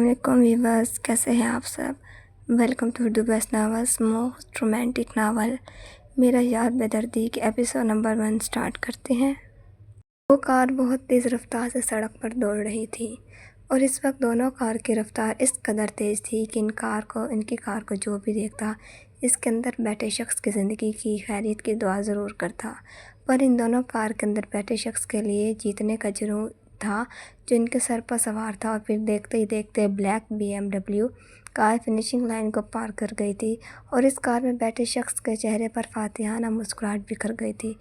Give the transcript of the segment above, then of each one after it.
السلام علیکم ویورز، کیسے ہیں آپ سب؟ Welcome to Urdu best novels most romantic novel میرا یار بے دردی کے ایپیسوڈ نمبر 1 سٹارٹ کرتے ہیں۔ وہ کار بہت تیز رفتار سے سڑک پر دوڑ رہی تھی اور اس وقت دونوں کار کی رفتار اس قدر تیز تھی کہ ان کی کار کو جو بھی دیکھتا اس کے اندر بیٹھے شخص کی زندگی کی خیریت کی دعا ضرور کرتا، پر ان دونوں کار کے اندر بیٹھے شخص کے لیے جیتنے کا جنون تھا جو ان کے سر پر سوار تھا۔ اور پھر دیکھتے ہی دیکھتے بلیک BMW کار فنشنگ لائن کو پار کر گئی تھی اور اس کار میں بیٹھے شخص کے چہرے پر فاتحانہ مسکراہٹ بکھر گئی تھی۔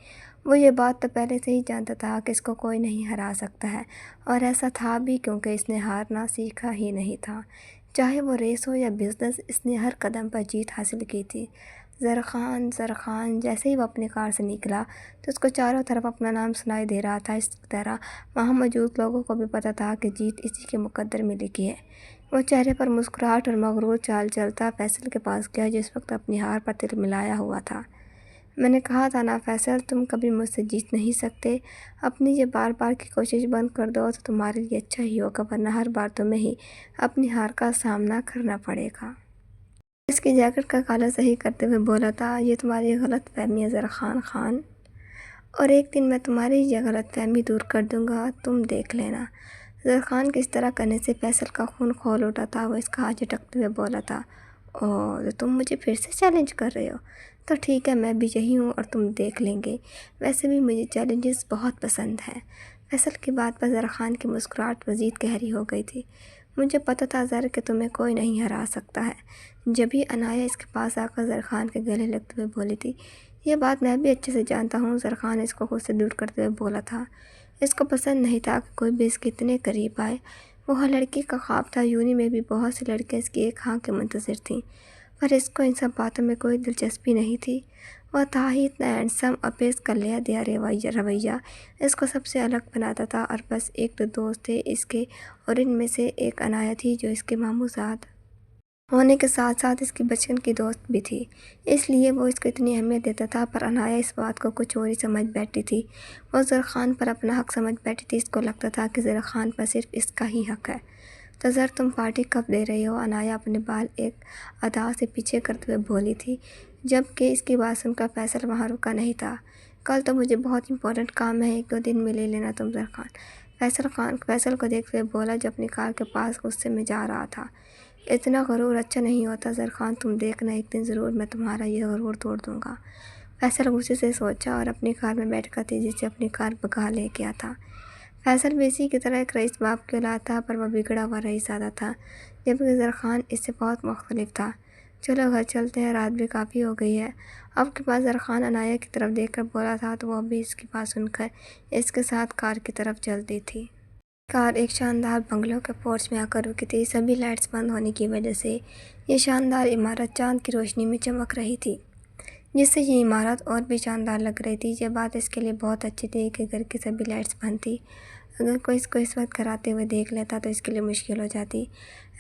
وہ یہ بات تو پہلے سے ہی جانتا تھا کہ اس کو کوئی نہیں ہرا سکتا ہے، اور ایسا تھا بھی کیونکہ اس نے ہارنا سیکھا ہی نہیں تھا۔ چاہے وہ ریس ہو یا بزنس، اس نے ہر قدم پر جیت حاصل کی تھی۔ زرخان جیسے ہی وہ اپنی کار سے نکلا تو اس کو چاروں طرف اپنا نام سنائی دے رہا تھا۔ اس طرح وہاں موجود لوگوں کو بھی پتہ تھا کہ جیت اسی کے مقدر میں لکھی ہے۔ وہ چہرے پر مسکراہٹ اور مغرور چال چلتا فیصل کے پاس گیا جو اس وقت اپنی ہار پر تل ملایا ہوا تھا۔ میں نے کہا تھا نا فیصل، تم کبھی مجھ سے جیت نہیں سکتے۔ اپنی یہ بار بار کی کوشش بند کر دو تو تمہارے لیے اچھا ہی ہوگا، ورنہ ہر بار تمہیں ہی اپنی ہار کا سامنا کرنا پڑے گا۔ اس کی جیکٹ کا کالر صحیح کرتے ہوئے بولا تھا، یہ تمہاری غلط فہمی ہے زرخان خان، اور ایک دن میں تمہاری یہ غلط فہمی دور کر دوں گا، تم دیکھ لینا۔ زرخان کے اس طرح کرنے سے فیصل کا خون کھول اٹھا تھا۔ وہ اس کا ہاتھ جھٹکتے ہوئے بولا تھا، اوہ تم مجھے پھر سے چیلنج کر رہے ہو؟ تو ٹھیک ہے، میں بھی یہی ہوں اور تم دیکھ لیں گے۔ ویسے بھی مجھے چیلنجز بہت پسند ہیں۔ فیصل کی بات پر زرخان کی مسکراہٹ مزید گہری ہو گئی تھی۔ مجھے پتہ تھا زر کہ تمہیں کوئی نہیں ہرا سکتا ہے۔ جبھی عنایہ اس کے پاس آ کر زرخان کے گلے لگتے ہوئے بولی تھی، یہ بات میں بھی اچھے سے جانتا ہوں۔ زرخان اس کو خود سے دور کرتے ہوئے بولا تھا۔ اس کو پسند نہیں تھا کہ کوئی بھی اس کے اتنے قریب آئے۔ وہ ہر لڑکی کا خواب تھا، یونی میں بھی بہت سی لڑکیاں اس کی ایک ہاں کے منتظر تھیں، پر اس کو ان سب باتوں میں کوئی دلچسپی نہیں تھی۔ وہ تھا ہی اتنا ہینڈسم اور پیش کر لیا دیا رویہ اس کو سب سے الگ بناتا تھا، اور بس ایک دو دوست تھے اس کے، اور ان میں سے ایک عنایہ تھی جو اس کے ماموزاد ہونے کے ساتھ ساتھ اس کی بچپن کی دوست بھی تھی، اس لیے وہ اس کو اتنی اہمیت دیتا تھا۔ پر عنایہ اس بات کو کچھ اور ہی سمجھ بیٹھی تھی۔ وہ زرخان پر اپنا حق سمجھ بیٹھی تھی۔ اس کو لگتا تھا کہ زرخان پر صرف اس کا ہی حق ہے۔ تو زر، تم پارٹی کب دے رہی ہو؟ عنایہ اپنے بال ایک ادا سے پیچھے کرتے ہوئے بولی تھی، جبکہ اس کی بات سن کر فیصل وہاں رکا نہیں تھا۔ کل تو مجھے بہت امپورٹنٹ کام ہے، 1-2 دن میں لے لینا تم زرخان، فیصل کو دیکھتے ہوئے بولا جو اپنی کار کے پاس غصے میں جا رہا تھا۔ اتنا غرور اچھا نہیں ہوتا زرخان، تم دیکھنا ایک دن ضرور میں تمہارا یہ غرور توڑ دوں گا۔ فیصل غصے سے سوچا اور اپنی کار میں بیٹھ کر تیزی سے اپنی کار بھگا لے گیا تھا۔ فیصل بھی اسی کی طرح ایک رئیس باپ کی اولاد تھا، پر وہ بگڑا ہوا رئیس زادہ تھا، جبکہ زرخان اس سے بہت مختلف تھا۔ چلو گھر چلتے ہیں، رات بھی کافی ہو گئی ہے اب کے بعد۔ زرخان عنایہ کی طرف دیکھ کر بولا تھا، تو وہ بھی اس کی بات سن کر اس کے ساتھ کار کی طرف چلتی تھی۔ کار ایک شاندار بنگلو کے پورچ میں آ کر رکی تھی۔ سبھی لائٹس بند ہونے کی وجہ سے یہ شاندار عمارت چاند کی روشنی میں چمک رہی تھی، جس سے یہ عمارت اور بھی شاندار لگ رہی تھی۔ یہ بات اس کے لیے بہت اچھی تھی کہ گھر کی سبھی لائٹس بند تھی۔ اگر کوئی اس کو اس وقت گھر آتے ہوئے دیکھ لیتا تو اس کے لیے مشکل ہو جاتی۔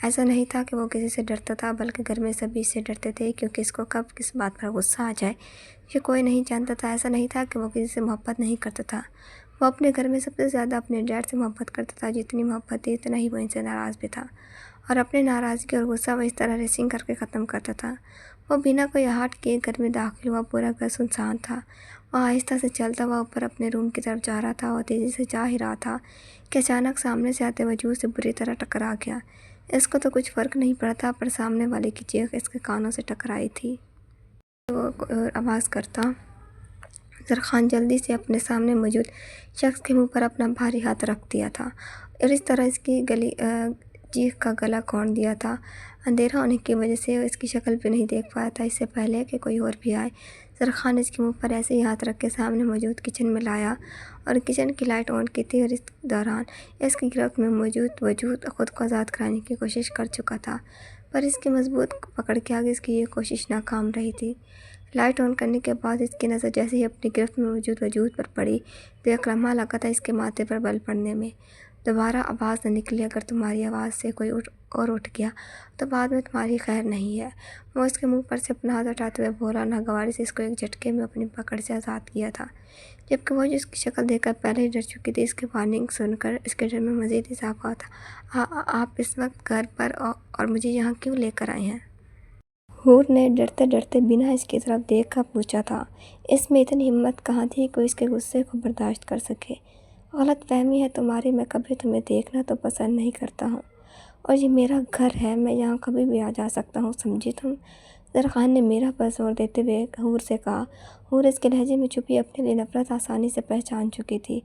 ایسا نہیں تھا کہ وہ کسی سے ڈرتا تھا، بلکہ گھر میں سبھی اس سے ڈرتے تھے، کیونکہ اس کو کب کس بات پر غصہ آ جائے یہ کوئی نہیں جانتا تھا۔ ایسا نہیں تھا کہ وہ کسی سے محبت نہیں کرتا تھا، وہ اپنے گھر میں سب سے زیادہ اپنے ڈیڈ سے محبت کرتا تھا۔ جتنی محبت تھی اتنا ہی وہ ان سے ناراض بھی تھا، اور اپنے ناراضگی اور غصہ وہ اس طرح ریسنگ کر کے ختم کرتا تھا۔ وہ بنا کوئی آہٹ کیے گھر میں داخل ہوا۔ پورا گھر سنسان تھا۔ وہ آہستہ سے چلتا ہوا اوپر اپنے روم کی طرف جا رہا تھا۔ وہ تیزی سے جا ہی رہا تھا کہ اچانک سامنے سے آتے وجود سے بری طرح ٹکرا گیا۔ اس کو تو کچھ فرق نہیں پڑتا، پر سامنے والے کی چیخ اس کے کانوں سے ٹکرائی تھی۔ وہ آواز کرتا، زرخان جلدی سے اپنے سامنے موجود شخص کے منہ پر اپنا بھاری ہاتھ رکھ دیا تھا اور اس طرح اس کی چیخ کا گلا کونڈ دیا تھا۔ اندھیرا ہونے کی وجہ سے وہ اس کی شکل بھی نہیں دیکھ پایا تھا۔ اس سے پہلے کہ کوئی اور بھی آئے، زرخان اس کے منہ پر ایسے ہی ہاتھ رکھ کے سامنے موجود کچن میں لایا اور کچن کی لائٹ آن کی تھی، اور اس دوران اس کی گرفت میں موجود وجود خود کو آزاد کرانے کی کوشش کر چکا تھا، پر اس کی مضبوط پکڑ کے آگے اس کی یہ کوشش ناکام رہی تھی۔ لائٹ آن کرنے کے بعد اس کی نظر جیسے ہی اپنی گرفت میں موجود وجود پر پڑی تو ایک لمحہ لگا تھا اس کے ماتھے پر بل پڑنے میں۔ دوبارہ آواز نہ نکلی، اگر تمہاری آواز سے کوئی اٹھ گیا تو بعد میں تمہاری خیر نہیں ہے۔ وہ اس کے منہ پر سے اپنا ہاتھ اٹھاتے ہوئے بولا، ناگواری سے اس کو ایک جھٹکے میں اپنی پکڑ سے آزاد کیا تھا، جبکہ وہ جس کی شکل دیکھ کر پہلے ہی ڈر چکی تھی۔ اس کی وارننگ سن کر اس کے ڈر میں مزید اضافہ تھا۔ آپ اس وقت گھر پر اور مجھے یہاں کیوں لے کر آئے ہیں؟ حور نے ڈرتے ڈرتے بنا اس کی طرف دیکھ کر پوچھا تھا۔ اس میں اتنی ہمت کہاں تھی کہ وہ اس کے غصے کو برداشت کر سکے۔ غلط فہمی ہے تمہاری، میں کبھی تمہیں دیکھنا تو پسند نہیں کرتا ہوں، اور یہ میرا گھر ہے، میں یہاں کبھی بھی آ جا سکتا ہوں، سمجھی تم؟ زرخان نے میرا پر زور دیتے ہوئے حور سے کہا۔ حور اس کے لہجے میں چھپی اپنے لیے نفرت آسانی سے پہچان چکی تھی۔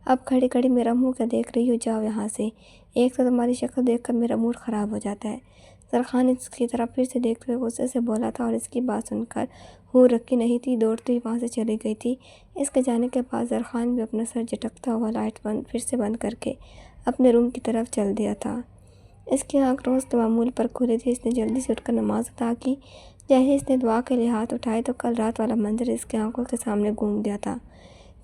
اب کھڑی کھڑی میرا منہ کیا دیکھ رہی ہو؟ جاؤ یہاں سے، ایک تو تمہاری شکل دیکھ کر میرا موڈ خراب ہو جاتا ہے۔ زرخان اس کی طرف پھر سے دیکھتے ہوئے غصے سے بولا تھا، اور اس کی بات سن کر حور رکی نہیں تھی، دوڑتی ہوئی وہاں سے چلی گئی تھی۔ اس کے جانے کے بعد زرخان بھی اپنا سر جھٹکتا ہوا لائٹ پھر سے بند کر کے اپنے روم کی طرف چل دیا تھا۔ اس کی آنکھ روز کے معمول پر کھلی تھی۔ اس نے جلدی سے اٹھ کر نماز ادا کی۔ جیسے اس نے دعا کے لیے ہاتھ اٹھائے تو کل رات والا منظر اس کی آنکھوں کے سامنے گھوم گیا تھا۔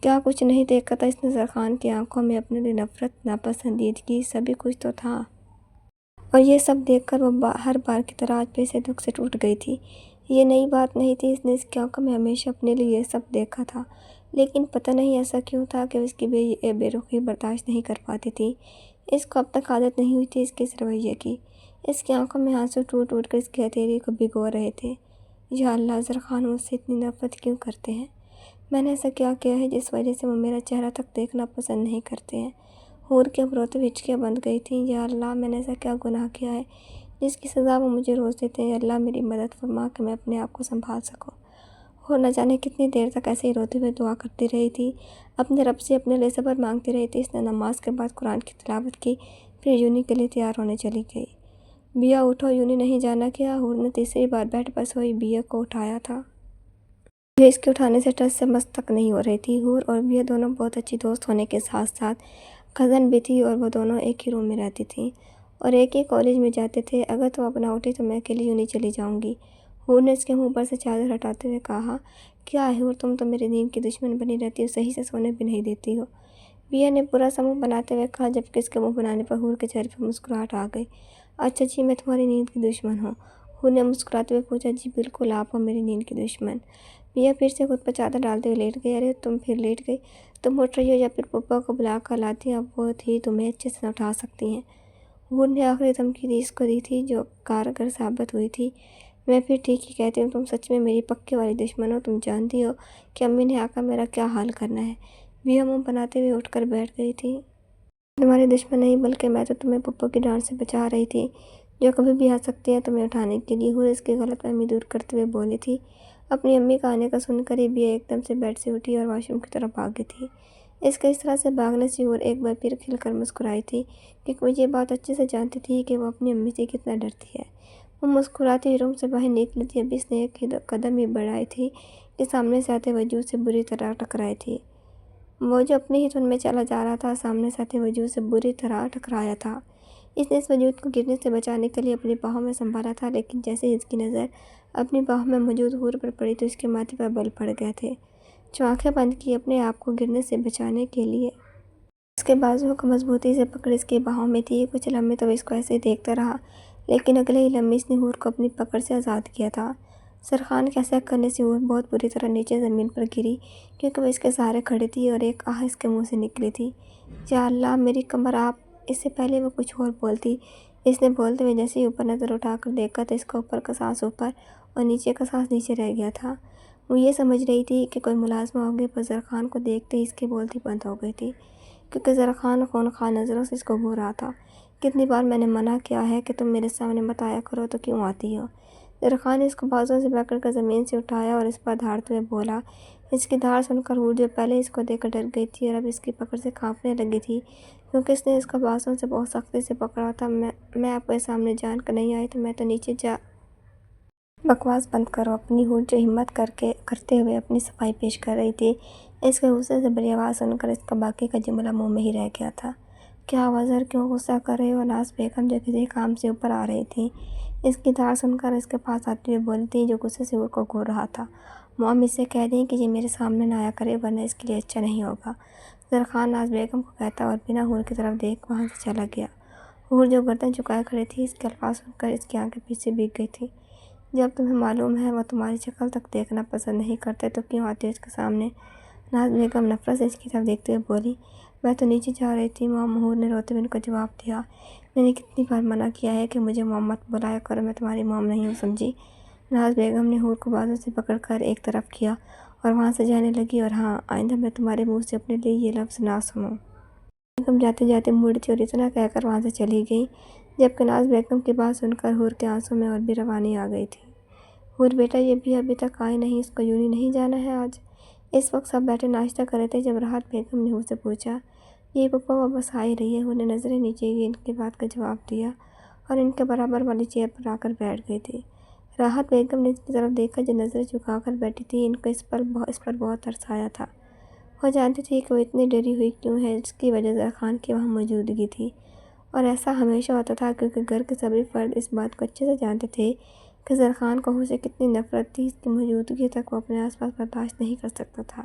کیا کچھ نہیں دیکھا تھا اس نے زرخان کی آنکھوں میں؟ اپنے لیے نفرت، ناپسندیدگی، سبھی کچھ تو تھا، اور یہ سب دیکھ کر وہ ہر بار کی طرح آج پھر سے دکھ سے ٹوٹ گئی تھی۔ یہ نئی بات نہیں تھی، اس نے اس کی آنکھوں میں ہمیشہ اپنے لیے یہ سب دیکھا تھا، لیکن پتہ نہیں ایسا کیوں تھا کہ وہ اس کی بے رخی برداشت نہیں کر پاتی تھی۔ اس کو اب تک عادت نہیں ہوئی تھی اس کے اس رویے کی۔ اس کی آنکھوں میں آنسو ٹوٹ ٹوٹ کر اس کی ہتھیلی کو بھگو رہے تھے۔ یا اللہ، زرخان مجھ سے اتنی نفرت کیوں کرتے ہیں؟ میں نے ایسا کیا کیا ہے جس وجہ سے وہ میرا چہرہ تک دیکھنا پسند نہیں کرتے ہیں؟ حور کے اب روتے ہوئے ہچکیاں بند گئی تھیں۔ یا اللہ، میں نے ایسا کیا گناہ کیا ہے جس کی سزا وہ مجھے روز دیتے ہیں؟ یا اللہ، میری مدد فرما کہ میں اپنے آپ کو سنبھال سکوں۔ حور نہ جانے کتنی دیر تک ایسے ہی روتے ہوئے دعا کرتی رہی تھی، اپنے رب سے اپنے لیے صبر مانگتی رہی تھی۔ اس نے نماز کے بعد قرآن کی تلاوت کی، پھر یونی کے لیے تیار ہونے چلی گئی۔ بیا اٹھو، یونی نہیں جانا کیا؟ حور نے تیسری بار بیڈ پر سوئی بیا کو اٹھایا تھا۔ یہ اس کے اٹھانے سے ٹس سے مس تک نہیں ہو رہی تھی۔ حور اور بیا دونوں بہت اچھی دوست ہونے کے ساتھ ساتھ کزن بھی تھی، اور وہ دونوں ایک ہی روم میں رہتی تھیں اور ایک ہی کالج میں جاتے تھے۔ اگر تم اب نہ اٹھی تو میں اکیلی یونی چلی جاؤں گی، حور نے اس کے منہ پر سے چادر ہٹاتے ہوئے کہا۔ کیا ہے حور، تم تو میرے دین کی دشمن بنی رہتی ہو، صحیح سے سونے بھی نہیں دیتی ہو، بیا نے برا سا منہ بناتے ہوئے کہا، جبکہ اس کے منہ بنانے پر حور کے چہرے پر مسکراہٹ آ گئی۔ اچھا جی، میں تمہاری نیند کی دشمن ہوں؟ حور نے مسکراتے ہوئے پوچھا۔ جی بالکل، آپ ہو میری نیند کی دشمن۔ بیا پھر سے خود پر چادر ڈالتے ہوئے لیٹ گئی۔ ارے تم پھر لیٹ گئی؟ تم اٹھ رہی ہو یا پھر پپا کو بلا کر لاتی؟ اب وہ تھی تمہیں اچھے سے نہ اٹھا سکتی ہیں۔ حور نے آخری دھمکی اس کو دی تھی جو کارگر ثابت ہوئی تھی۔ میں پھر ٹھیک ہی کہتی ہوں، تم سچ میں میری پکے والی دشمن ہو۔ تم جانتی ہو کہ امی نے آ کر میرا کیا حال کرنا ہے؟ بیا منہ بناتے ہوئے اٹھ کر بیٹھ گئی تھی۔ تمہاری دشمن نہیں، بلکہ میں تو تمہیں پپا کی ڈانٹ سے بچا رہی تھی، جو کبھی بھی آ سکتی ہیں تمہیں اٹھانے کے لیے۔ حور اس کی غلط فہمی دور کرتے ہوئے بولی تھی۔ اپنی امی کا آنے کا سن کر ہی بیا ایک دم سے بیڈ سے اٹھی اور واش روم کی طرف بھاگی تھی۔ اس کے اس طرح سے بھاگنے سے حور ایک بار پھر کھل کر مسکرائی تھی، کیونکہ وہ یہ بات اچھے سے جانتی تھی کہ وہ اپنی امی سے کتنا ڈرتی ہے۔ وہ مسکراتی ہوئی روم سے باہر نکلی تھی۔ ابھی اس نے ایک قدم ہی بڑھائی تھی کہ سامنے سے آتے وجود سے بری طرح ٹکرائی تھی۔ وہ جو اپنی ہی دھن میں چلا جا رہا تھا، سامنے سے آتے وجود سے بری طرح ٹکرایا تھا۔ اس نے اس وجود کو گرنے سے بچانے کے لیے اپنی باہوں میں سنبھالا تھا، لیکن جیسے ہی اس کی نظر اپنی باہوں میں موجود حور پر پڑی تو اس کے ماتھے پر بل پڑ گئے تھے، جو آنکھیں بند کی اپنے آپ کو گرنے سے بچانے کے لیے۔ اس کے بازوؤں کو مضبوطی سے پکڑ اس کی باہوں میں تھی۔ کچھ لمحے تو وہ اس کو ایسے ہی دیکھتا رہا، لیکن اگلے ہی لمحے اس نے حور کو اپنی پکڑ سے آزاد کیا تھا۔ زرخان کے ایسا کرنے سے حور بہت بری طرح نیچے زمین پر گری، کیونکہ وہ اس کے سہارے کھڑی تھی، اور ایک آہ اس کے منہ سے نکلی تھی۔ یا اللہ، میری کمر! آپ! اس سے پہلے وہ کچھ اور بولتی، اس نے بولتے ہوئے جیسے ہی اوپر نظر اٹھا کر دیکھا تو اس کا اوپر کا سانس اوپر اور نیچے کا سانس نیچے رہ گیا تھا۔ وہ یہ سمجھ رہی تھی کہ کوئی ملازمہ ہوگی، پر زرخان کو دیکھتے ہی اس کی بولتی بند ہو گئی تھی، کیونکہ زرخان خونخوار نظروں سے اس کو گھور رہا تھا۔ کتنی بار میں نے منع کیا ہے کہ تم میرے سامنے مت آیا کرو، تو کیوں آتی ہو؟ زرخان نے اس کو بازوؤں سے پکڑ کر زمین سے اٹھایا اور اس پر دھاڑتے ہوئے بولا۔ اس کی دھاڑ سن کر حور جو پہلے اس کو دیکھ کر ڈر گئی تھی اور اب اس کی پکڑ سے کانپنے لگی تھی، کیونکہ اس نے اس کو بازوؤں سے بہت سختی سے پکڑا تھا۔ میں آپ کے سامنے جان کر نہیں آئی، تو میں تو نیچے جا۔ بکواس بند کرو اپنی! حور جو ہمت کرتے ہوئے اپنی صفائی پیش کر رہی تھی، اس کے غصے سے بڑی آواز سن کر اس کا باقی کا جملہ منہ میں ہی رہ گیا تھا۔ کیا ہوا زر، کیوں غصہ کر رہے ہو؟ ناز بیگم جو کسی کام سے اوپر آ رہی تھی، اس کی دھاڑ سن کر اس کے پاس آتے ہوئے بولی تھی، جو غصے سے حور کو گھور رہا تھا۔ موم، اس سے کہہ دیں کہ یہ میرے سامنے نہ آیا کرے، ورنہ اس کے لیے اچھا نہیں ہوگا۔ زرخان ناز بیگم کو کہتا اور بنا حور کی طرف دیکھ وہاں سے چلا گیا۔ حور جو گردن جھکائے کھڑی تھی، اس کے الفاظ سن کر اس کی آنکھیں پیچھے بھیگ گئی تھی۔ جب تمہیں معلوم ہے وہ تمہاری شکل تک دیکھنا پسند نہیں کرتے تو کیوں آتی ہو اس کے سامنے؟ ناز بیگم نفرت سے اس کی طرف دیکھتے ہوئے بولی۔ میں تو نیچے جا رہی تھی مام۔ حور نے روتے ہوئے ان کو جواب دیا۔ میں نے کتنی بار منع کیا ہے کہ مجھے مام مت بلایا کرو، میں تمہاری مام نہیں ہوں، سمجھی؟ ناز بیگم نے حور کو بازو سے پکڑ کر ایک طرف کیا اور وہاں سے جانے لگی۔ اور ہاں، آئندہ میں تمہارے منہ سے اپنے لیے یہ لفظ نہ سنوں۔ بیگم جاتے جاتے مڑی تھی اور اتنا کہہ کر وہاں سے چلی گئی، جبکہ ناز بیگم کی بات سن کر حور کے آنسوں میں اور بھی روانی آ گئی تھی۔ حور بیٹا، یہ بھی ابھی تک آئی نہیں، اس کو یونی نہیں جانا ہے آج؟ اس وقت سب بیٹھے ناشتہ کر رہے تھے جب راحت بیگم نے حور سے پوچھا۔ یہ پپا واپس آ ہی رہی ہے۔ حور نے نظریں نیچے کی ان کی بات کا جواب دیا اور ان کے برابر والی چیئر پر آ کر بیٹھ گئی تھی۔ راحت بیگم نے اس کی طرف دیکھا جو نظریں جھکا کر بیٹھی تھی۔ ان کو اس پر بہت ترس آیا تھا۔ وہ جانتی تھی کہ وہ اتنی ڈری ہوئی کیوں ہے، جس کی وجہ زرخان کی وہاں موجودگی تھی، اور ایسا ہمیشہ ہوتا تھا کیونکہ گھر کے سبھی فرد اس بات کو اچھے سے جانتے تھے کہ زرخان کو حور سے کتنی نفرت تھی۔ اس کی موجودگی تک وہ اپنے آس پاس برداشت نہیں کر سکتا تھا۔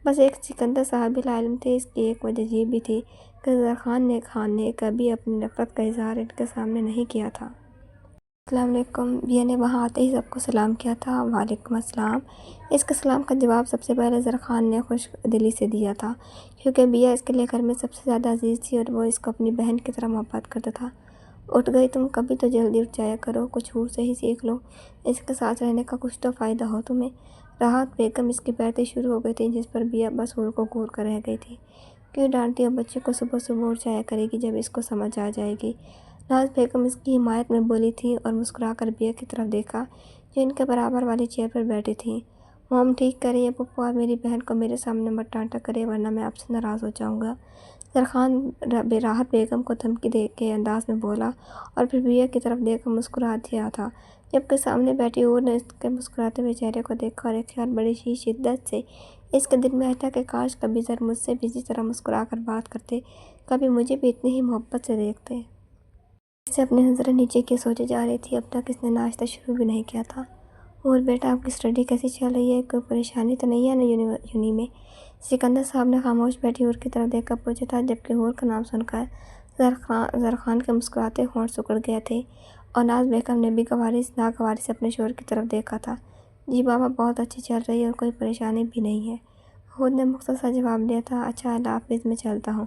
بس ایک سکندر صاحب ہی لا علم تھے۔ اس کی ایک وجہ یہ بھی تھی کہ زرخان خان نے کبھی اپنی نفرت کا اظہار ان کے سامنے نہیں کیا تھا۔ السلام علیکم۔ بیا نے وہاں آتے ہی سب کو سلام کیا تھا۔ وعلیکم السلام۔ اس کے سلام کا جواب سب سے پہلے زرخان نے خوش دلی سے دیا تھا، کیونکہ بیا اس کے لیے گھر میں سب سے زیادہ عزیز تھی اور وہ اس کو اپنی بہن کی طرح محبت کرتا تھا۔ اٹھ گئی تم؟ کبھی تو جلدی اٹھ جایا کرو، کچھ حور سے ہی سیکھ لو، اس کے ساتھ رہنے کا کچھ تو فائدہ ہو تمہیں۔ راحت بیگم اس کی بیعتیں شروع ہو گئی تھیں، جس پر بیا بس حور کو گھور کر رہ گئی تھی۔ کیوں ڈانٹتی ہو بچے کو؟ صبح صبح اٹھ جایا کرے گی جب اس کو سمجھ آ جائے گی۔ ناز بیگم اس کی حمایت میں بولی تھی اور مسکرا کر بیا کی طرف دیکھا جو ان کے برابر والی چیئر پر بیٹھی تھی۔ موم ٹھیک کہہ رہی ہے پپو، اور میری بہن کو میرے سامنے مت ڈانٹا کرے ورنہ میں آپ سے ناراض ہو جاؤں گا۔ زرخان راحت بیگم کو دھمکی دے کے انداز میں بولا اور پھر بیا کی طرف دیکھ کر مسکرا دیا تھا، جبکہ سامنے بیٹھی حور نے اس کے مسکراتے ہوئے چہرے کو دیکھا اور ایک خیال بڑی ہی شدت سے اس کے دل میں آیا تھا کہ کاش کبھی زر مجھ سے بھی اسی طرح مسکرا کر بات کرتے، کبھی مجھے بھی اتنی ہی محبت سے دیکھتے۔ اس سے اپنی نظریں نیچے کی سوچے جا رہی تھی۔ اب تک اس نے ناشتہ شروع بھی نہیں کیا تھا۔ حور بیٹا، آپ کی اسٹڈی کیسی چل رہی ہے؟ کوئی پریشانی تو نہیں ہے نا یونی میں؟ سکندر صاحب نے خاموش بیٹھی حور کی طرف دیکھ کر پوچھا تھا، جبکہ حور کا نام سن کر زرخان کے مسکراتے ہونٹ سکڑ گئے تھے اور ناز بیگم نے بھی ناگواری سے اپنے شوہر کی طرف دیکھا تھا۔ جی بابا، بہت اچھی چل رہی ہے اور کوئی پریشانی بھی نہیں ہے، حور نے مختصر جواب دیا تھا۔ اچھا، اللہ حافظ، میں چلتا ہوں۔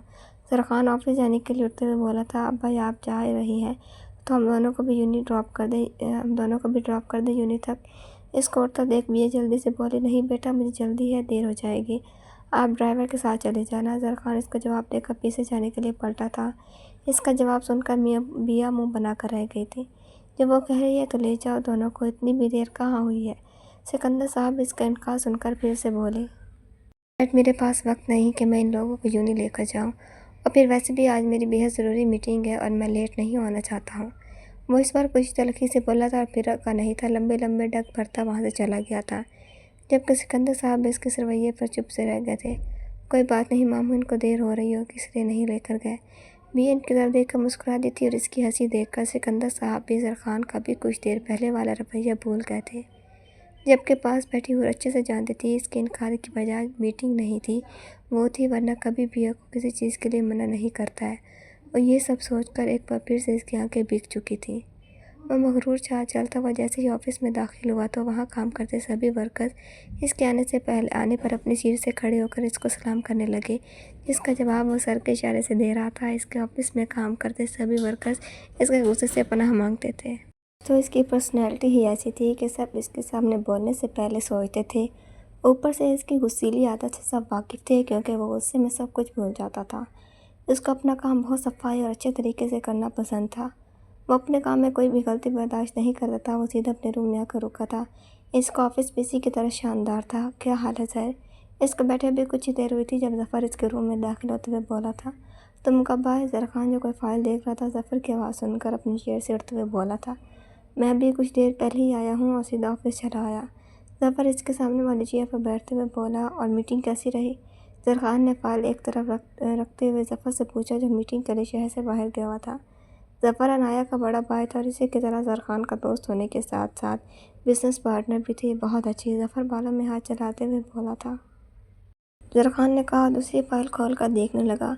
زرخان آفس جانے کے لیے اٹھتے ہوئے بولا تھا۔ اب بھائی آپ جا رہی ہیں تو ہم دونوں کو بھی ڈراپ کر دیں یونی تک۔ اس کو اٹھتا دیکھ بیا جلدی سے بولی۔ نہیں بیٹا، مجھے جلدی ہے، دیر ہو جائے گی، آپ ڈرائیور کے ساتھ چلے جانا۔ زرخان اس کا جواب دے کر پیچھے جانے کے لیے پلٹا تھا۔ اس کا جواب سن کر بیا منہ بنا کر رہ گئی تھی۔ جب وہ کہہ رہی ہے تو لے جاؤ دونوں کو، اتنی بھی دیر کہاں ہوئی ہے؟ سکندر صاحب اس کا انکار سن کر پھر سے بولے۔ ڈیڈ، میرے پاس وقت نہیں کہ میں ان لوگوں کو یونی لے کر جاؤں، اور پھر ویسے بھی آج میری بےحد ضروری میٹنگ ہے اور میں لیٹ نہیں ہونا چاہتا ہوں۔ وہ اس بار کچھ تلخی سے بولا تھا اور پھر کا نہیں تھا، لمبے لمبے ڈگ بھرتا وہاں سے چلا گیا تھا، جبکہ سکندر صاحب اس کے اس رویے پر چپ سے رہ گئے تھے۔ کوئی بات نہیں ماموں، ان کو دیر ہو رہی ہوگی اس لیے نہیں لے کر گئے۔ بیا ان کی طرف دیکھ کر مسکرا دی تھی اور اس کی ہنسی دیکھ کر سکندر صاحب بھی زرخان کا بھی کچھ دیر پہلے والا رویہ بھول گئے تھے، جبکہ پاس بیٹھی حور اچھے سے جانتی تھی اس کے انکار کی بجائے میٹنگ نہیں تھی، وہ تھی، ورنہ کبھی بیا کو کسی چیز کے لیے منع نہیں کرتا ہے۔ اور یہ سب سوچ کر ایک بار پھر سے اس کی آنکھیں بھیگ چکی تھیں۔ وہ مغرور چلتا ہوا جیسے ہی آفس میں داخل ہوا تو وہاں کام کرتے سبھی ورکرز اس کے آنے پر اپنی سیٹ سے کھڑے ہو کر اس کو سلام کرنے لگے، جس کا جواب وہ سر کے اشارے سے دے رہا تھا۔ اس کے آفس میں کام کرتے سبھی ورکرز اس کے غصے سے پناہ مانگتے تھے۔ تو اس کی پرسنالٹی ہی ایسی تھی کہ سب اس کے سامنے بولنے سے پہلے سوچتے تھے۔ اوپر سے اس کی غصیلی عادت سے سب واقف تھے، کیونکہ وہ غصے میں سب کچھ بھول جاتا تھا۔ اس کو اپنا کام بہت صفائی اور اچھے طریقے سے کرنا پسند تھا۔ وہ اپنے کام میں کوئی بھی غلطی برداشت نہیں کرتا تھا۔ وہ سیدھا اپنے روم میں آ کر رکا تھا۔ اس کا آفس بھی اسی کی طرح شاندار تھا۔ کیا حال ہے سر؟ اس کو بیٹھے بھی کچھ ہی دیر ہوئی تھی جب ظفر اس کے روم میں داخل ہوتے ہوئے بولا تھا۔ تم کب آئے؟ زرخان جو کوئی فائل دیکھ رہا تھا ظفر کی آواز سن کر اپنی چیئر سے اٹھتے ہوئے بولا تھا۔ میں ابھی کچھ دیر پہلے ہی آیا ہوں اور سیدھا آفس چلا آیا۔ ظفر اس کے سامنے والی چیئر پر بیٹھتے ہوئے بولا۔ اور میٹنگ کیسی رہی؟ زرخان نے فائل ایک طرف رکھتے ہوئے ظفر سے پوچھا جو میٹنگ کے لیے شہر سے باہر گیا ہوا تھا۔ ظفر عنایہ کا بڑا بھائی تھا اور اسی کی طرح زرخان کا دوست ہونے کے ساتھ ساتھ بزنس پارٹنر بھی تھے۔ بہت اچھی، ظفر بالوں میں ہاتھ چلاتے ہوئے بولا تھا۔ زرخان نے کہا۔ دوسری فائل کھول کر دیکھنے لگا۔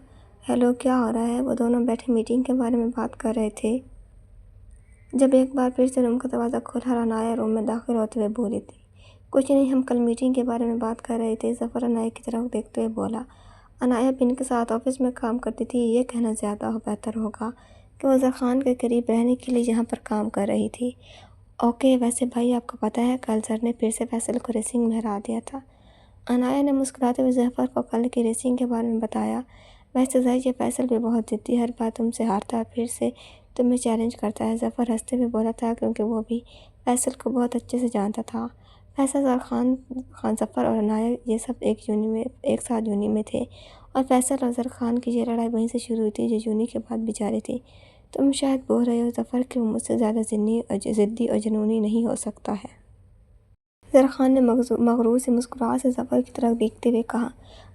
ہیلو، کیا ہو رہا ہے؟ وہ دونوں بیٹھے میٹنگ کے بارے میں بات کر رہے تھے جب ایک بار پھر سے روم کا دروازہ کھلا اور عنایہ روم میں داخل ہوتے ہوئے بولی تھی۔ کچھ نہیں، ہم کل میٹنگ کے بارے میں بات کر رہے تھے، ظفر عنایہ کی طرف دیکھتے ہوئے بولا۔ عنایہ بن کے ساتھ آفس میں کام کرتی تھی، یہ کہنا زیادہ بہتر ہوگا کہ وہ زرخان کے قریب رہنے کے لیے یہاں پر کام کر رہی تھی۔ اوکے، ویسے بھائی آپ کو پتہ ہے کل سر نے پھر سے فیصل کو ریسنگ میں ہرا دیا تھا۔ عنایہ نے مسکراتے ہوئے ظفر کو کل کی ریسنگ کے بارے میں بتایا۔ ویسے ظاہر یہ فیصل بھی بہت ضدی، ہر بار تم سے ہارتا ہے، پھر سے تمہیں چیلنج کرتا ہے۔ ظفر ہنستے ہوئے بولا تھا کیونکہ وہ بھی فیصل کو بہت اچھے سے جانتا تھا۔ فیصل، زرخان، ظفر اور عنایہ یہ سب ایک ساتھ یونی میں تھے اور فیصل اور زرخان کی یہ لڑائی وہیں سے شروع ہوئی تھی جو یونی کے بعد بھی جاری تھی۔ تم شاید بول رہے ہو ظفر کہ وہ مجھ سے زیادہ ضدی اور جنونی نہیں ہو سکتا ہے۔ زرخان نے مغرور سی مسکراہٹ سے ظفر کی طرف دیکھتے ہوئے کہا۔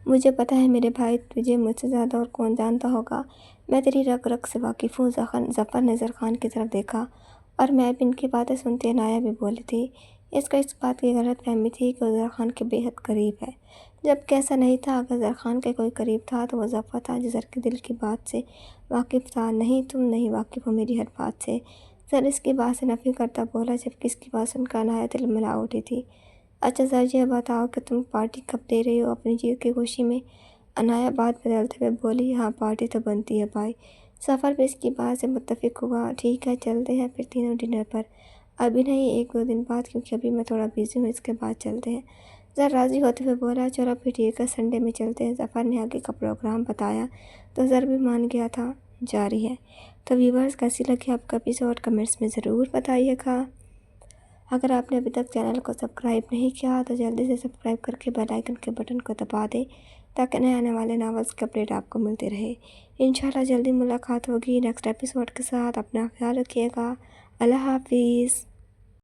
مجھے پتہ ہے میرے بھائی، تجھے مجھ سے زیادہ اور کون جانتا ہوگا؟ میں تیری رگ رگ سے واقف ہوں۔ ظفر نے زرخان کی طرف دیکھا۔ اور میں بھی ان کی باتیں سنتے عنایہ بھی بولی تھی۔ اس کو اس بات کی غلط فہمی تھی کہ وہ زرخان کے بے حد قریب ہے، جبکہ ایسا نہیں تھا۔ اگر زرخان کے کوئی قریب تھا تو وہ ظفر تھا جو زر کے دل کی بات سے واقف تھا۔ نہیں، تم نہیں واقف ہو میری ہر بات سے، زر اس کی بات سے نفی کرتا بولا، جبکہ اس کی بات سن کر عنایہ تلملا اٹھی تھی۔ اچھا زر، یہ بتاؤ کہ تم پارٹی کب دے رہی ہو اپنی جیت کی خوشی میں؟ عنایہ بات بدلتے ہوئے بولی۔ ہاں، پارٹی تو بنتی ہے بھائی۔ ظفر بھی اس کی بات سے متفق ہوا۔ ٹھیک ہے، چلتے ہیں پھر تینوں ڈنر پر۔ ابھی نہیں، 1-2 دن بعد، کیونکہ ابھی میں تھوڑا بزی ہوں، اس کے بعد چلتے ہیں۔ زر راضی ہوتے ہوئے بولا۔ چلو پھر ٹھیک ہے، سنڈے میں چلتے ہیں۔ ظفر نے آگے کا پروگرام بتایا تو زر بھی مان گیا تھا۔ جاری ہے۔ تو ویورز، کیسی لگی آپ کا ایپیسوڈ کمنٹس میں ضرور بتائیے گا۔ اگر آپ نے ابھی تک چینل کو سبسکرائب نہیں کیا تو جلدی سے سبسکرائب کر کے بیل آئیکن کے بٹن کو دبا دیں تاکہ نئے آنے والے ناولز کے اپڈیٹ آپ کو ملتے رہے۔ انشاءاللہ جلدی ملاقات ہوگی نیکسٹ ایپیسوڈ کے ساتھ۔ اپنا خیال رکھیے گا۔ اللہ حافظ۔